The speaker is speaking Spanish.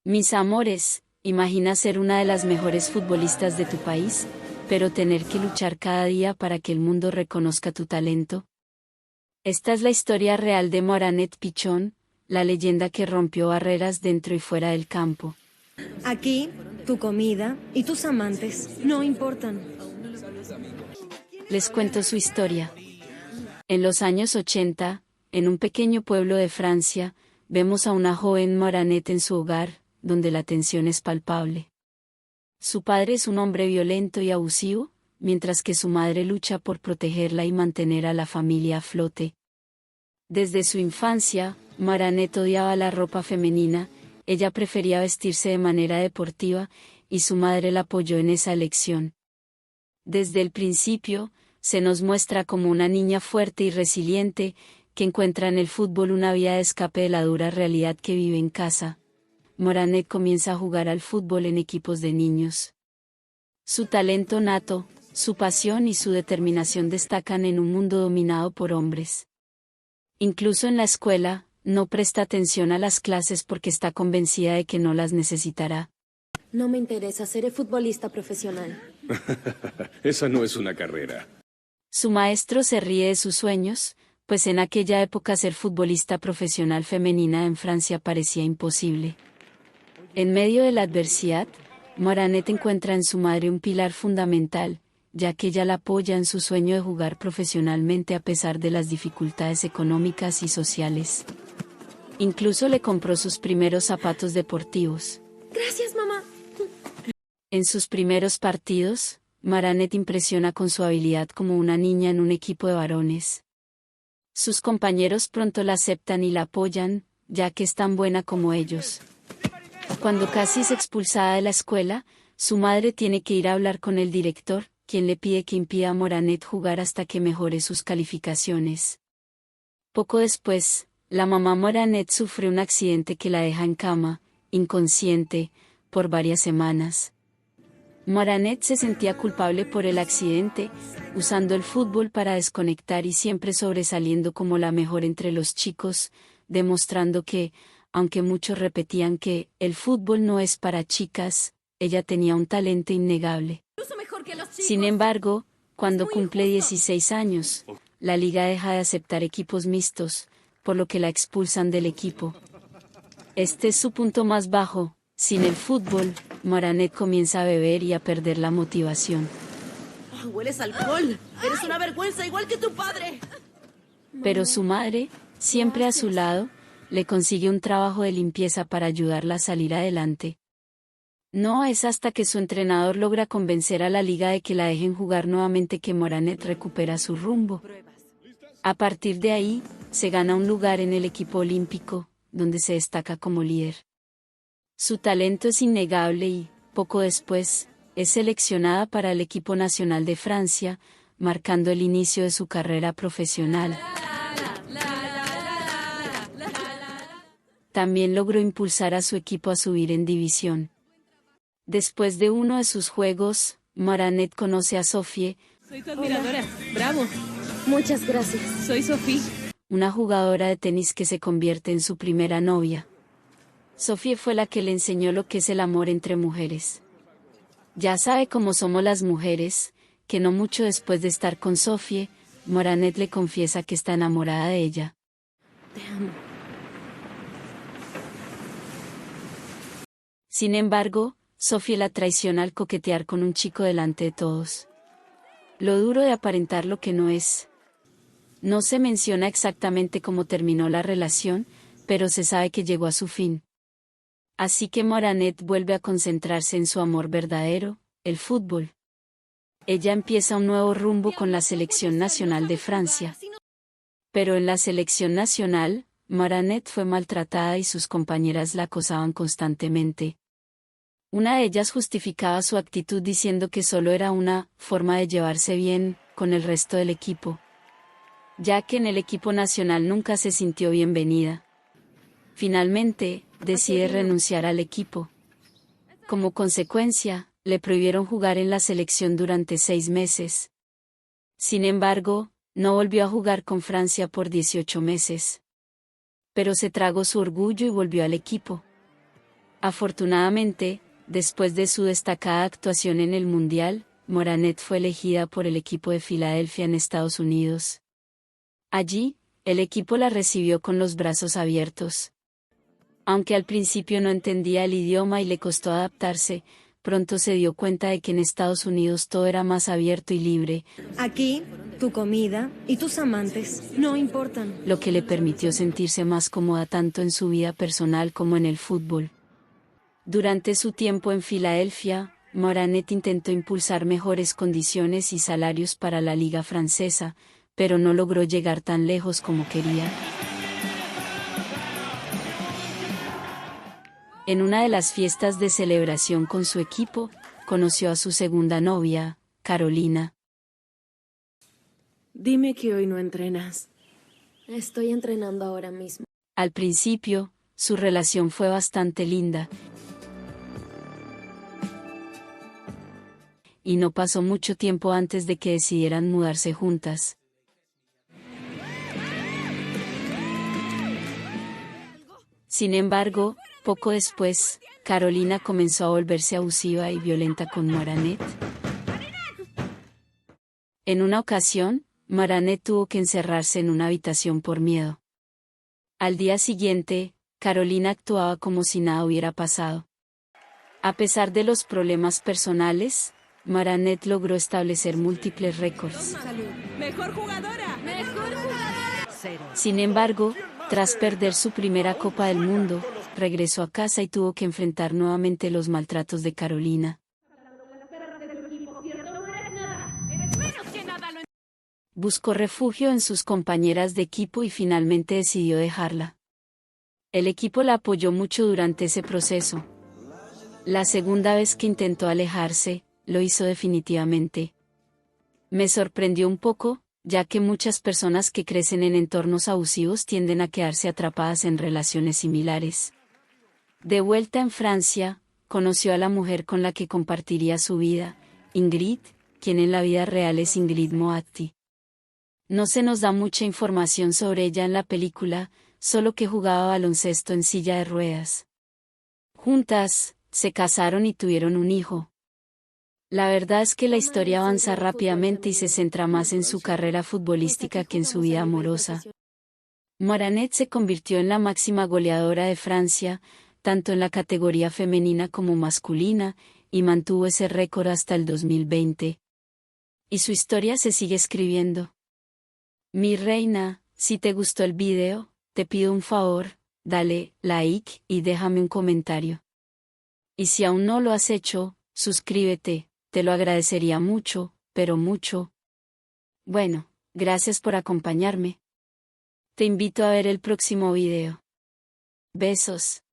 Mis amores, imagina ser una de las mejores futbolistas de tu país, pero tener que luchar cada día para que el mundo reconozca tu talento. Esta es la historia real de Moranet Pichón, la leyenda que rompió barreras dentro y fuera del campo. Aquí, tu comida y tus amantes no importan. Les cuento su historia. En los años 80, en un pequeño pueblo de Francia, vemos a una joven Moranet en su hogar, donde la tensión es palpable. Su padre es un hombre violento y abusivo, mientras que su madre lucha por protegerla y mantener a la familia a flote. Desde su infancia, Moranet odiaba la ropa femenina, ella prefería vestirse de manera deportiva, y su madre la apoyó en esa elección. Desde el principio, se nos muestra como una niña fuerte y resiliente, que encuentra en el fútbol una vía de escape de la dura realidad que vive en casa. Moranet comienza a jugar al fútbol en equipos de niños. Su talento nato, su pasión y su determinación destacan en un mundo dominado por hombres. Incluso en la escuela, no presta atención a las clases porque está convencida de que no las necesitará. No me interesa, seré futbolista profesional. Esa no es una carrera. Su maestro se ríe de sus sueños, pues en aquella época ser futbolista profesional femenina en Francia parecía imposible. En medio de la adversidad, Moranet encuentra en su madre un pilar fundamental, ya que ella la apoya en su sueño de jugar profesionalmente a pesar de las dificultades económicas y sociales. Incluso le compró sus primeros zapatos deportivos. Gracias, mamá. En sus primeros partidos, Moranet impresiona con su habilidad como una niña en un equipo de varones. Sus compañeros pronto la aceptan y la apoyan, ya que es tan buena como ellos. Cuando casi es expulsada de la escuela, su madre tiene que ir a hablar con el director, quien le pide que impida a Moranet jugar hasta que mejore sus calificaciones. Poco después, la mamá Moranet sufre un accidente que la deja en cama, inconsciente, por varias semanas. Moranet se sentía culpable por el accidente, usando el fútbol para desconectar y siempre sobresaliendo como la mejor entre los chicos, demostrando que, aunque muchos repetían que el fútbol no es para chicas, ella tenía un talento innegable. Sin embargo, cuando cumple 16 años, la liga deja de aceptar equipos mixtos, por lo que la expulsan del equipo. Este es su punto más bajo. Sin el fútbol, Moranet comienza a beber y a perder la motivación. ¡Hueles a alcohol! ¡Eres una vergüenza, igual que tu padre! Pero su madre, siempre a su lado, le consigue un trabajo de limpieza para ayudarla a salir adelante. No es hasta que su entrenador logra convencer a la liga de que la dejen jugar nuevamente que Moranet recupera su rumbo. A partir de ahí, se gana un lugar en el equipo olímpico, donde se destaca como líder. Su talento es innegable y, poco después, es seleccionada para el equipo nacional de Francia, marcando el inicio de su carrera profesional. También logró impulsar a su equipo a subir en división. Después de uno de sus juegos, Moranet conoce a Sophie. Soy tu admiradora. ¡Bravo! Muchas gracias. Soy Sophie. Una jugadora de tenis que se convierte en su primera novia. Sophie fue la que le enseñó lo que es el amor entre mujeres. Ya sabe cómo somos las mujeres, que no mucho después de estar con Sophie, Moranet le confiesa que está enamorada de ella. Te amo. Sin embargo, Sophie la traiciona al coquetear con un chico delante de todos. Lo duro de aparentar lo que no es. No se menciona exactamente cómo terminó la relación, pero se sabe que llegó a su fin. Así que Moranet vuelve a concentrarse en su amor verdadero, el fútbol. Ella empieza un nuevo rumbo con la selección nacional de Francia. Pero en la selección nacional, Moranet fue maltratada y sus compañeras la acosaban constantemente. Una de ellas justificaba su actitud diciendo que solo era una forma de llevarse bien con el resto del equipo, ya que en el equipo nacional nunca se sintió bienvenida. Finalmente, decide renunciar al equipo. Como consecuencia, le prohibieron jugar en la selección durante 6 meses. Sin embargo, no volvió a jugar con Francia por 18 meses. Pero se tragó su orgullo y volvió al equipo. Afortunadamente, después de su destacada actuación en el Mundial, Moranet fue elegida por el equipo de Filadelfia en Estados Unidos. Allí, el equipo la recibió con los brazos abiertos. Aunque al principio no entendía el idioma y le costó adaptarse, pronto se dio cuenta de que en Estados Unidos todo era más abierto y libre, Aquí, tu comida y tus amantes no importan. lo que le permitió sentirse más cómoda tanto en su vida personal como en el fútbol. Durante su tiempo en Filadelfia, Moranet intentó impulsar mejores condiciones y salarios para la liga francesa, pero no logró llegar tan lejos como quería. En una de las fiestas de celebración con su equipo, conoció a su segunda novia, Carolina. Dime que hoy no entrenas. Estoy entrenando ahora mismo. Al principio, su relación fue bastante linda. Y no pasó mucho tiempo antes de que decidieran mudarse juntas. Sin embargo, poco después, Carolina comenzó a volverse abusiva y violenta con Moranet. En una ocasión, Moranet tuvo que encerrarse en una habitación por miedo. Al día siguiente, Carolina actuaba como si nada hubiera pasado. A pesar de los problemas personales, Moranet logró establecer múltiples récords. ¡Mejor jugadora! Sin embargo, tras perder su primera Copa del Mundo, regresó a casa y tuvo que enfrentar nuevamente los maltratos de Carolina. Buscó refugio en sus compañeras de equipo y finalmente decidió dejarla. El equipo la apoyó mucho durante ese proceso. La segunda vez que intentó alejarse, lo hizo definitivamente. Me sorprendió un poco, ya que muchas personas que crecen en entornos abusivos tienden a quedarse atrapadas en relaciones similares. De vuelta en Francia, conoció a la mujer con la que compartiría su vida, Ingrid, quien en la vida real es Ingrid Moatti. No se nos da mucha información sobre ella en la película, solo que jugaba baloncesto en silla de ruedas. Juntas, se casaron y tuvieron un hijo. La verdad es que la historia avanza rápidamente y se centra más en su carrera futbolística que en su vida amorosa. Moranet se convirtió en la máxima goleadora de Francia, tanto en la categoría femenina como masculina, y mantuvo ese récord hasta el 2020. Y su historia se sigue escribiendo. Mi reina, si te gustó el video, te pido un favor, dale like y déjame un comentario. Y si aún no lo has hecho, suscríbete, te lo agradecería mucho, pero mucho. Bueno, gracias por acompañarme. Te invito a ver el próximo video. Besos.